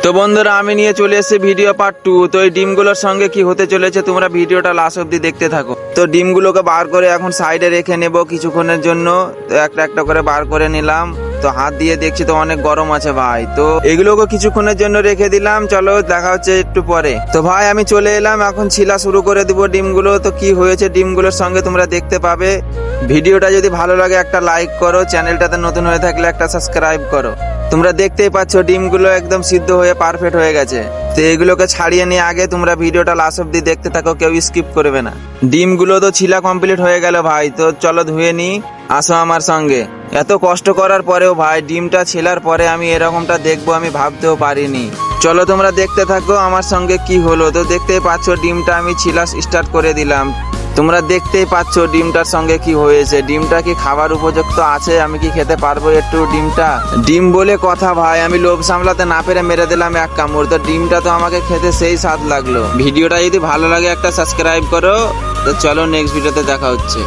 তো বন্ধুরা আমি নিয়ে চলে এসেছি ভিডিও পার্ট 2। তো এই ডিমগুলোর সঙ্গে কি হতে চলেছে তোমরা ভিডিওটা লাস্ট অবধি দেখতে থাকো। তো ডিমগুলোকে বার করে এখন সাইডে রেখে নেব কিছুক্ষণের জন্য। তো একটা একটা করে বার করে নিলাম। তো হাত দিয়ে দেখছি তো অনেক গরম আছে ভাই। তো এগুলোকে কিছুক্ষণের জন্য রেখে দিলাম। চলো দেখা হচ্ছে একটু পরে। তো ভাই আমি চলে এলাম, এখন ছিলা শুরু করে দিব ডিমগুলো। তো কি হয়েছে ডিমগুলোর সঙ্গে তোমরা দেখতে পাবে। ভিডিওটা যদি ভালো লাগে একটা লাইক করো, চ্যানেলটাতে নতুন হয়ে থাকলে একটা সাবস্ক্রাইব করো। তোমরা দেখতেই পাচ্ছ ডিমগুলো একদম সিদ্ধ হয়ে পারফেক্ট হয়ে গেছে। তো এগুলোকে ছাড়িয়ে নিয়ে আগে তোমরা ভিডিওটা লাস্ট অব্দি দেখতে থাকো, কেউ স্কিপ করবে না। ডিমগুলো তো ছিলা কমপ্লিট হয়ে গেল ভাই। তো চলো ধুয়ে নি, আসো আমার সঙ্গে। এত কষ্ট করার পরেও ভাই ডিমটা ছেলার পরে আমি এরকমটা দেখবো আমি ভাবতেও পারিনি। চলো তোমরা দেখতে থাকো আমার সঙ্গে কি হলো। তো দেখতেই পাচ্ছ ডিমটা আমি ছিলা স্টার্ট করে দিলাম। তোমরা দেখতেই পাচ্ছ ডিমটার সঙ্গে কি হয়েছে। ডিমটা কি খাবার উপযুক্ত আছে? আমি কি খেতে পারবো একটু ডিমটা? ডিম বলে কথা ভাই, আমি লোভ সামলাতে না পেরে মেরে দিলাম এক কামড়। তো ডিমটা তো আমাকে খেতে সেই স্বাদ লাগলো। ভিডিওটা যদি ভালো লাগে একটা সাবস্ক্রাইব করো। তো চলো নেক্সট ভিডিওতে দেখা হচ্ছে।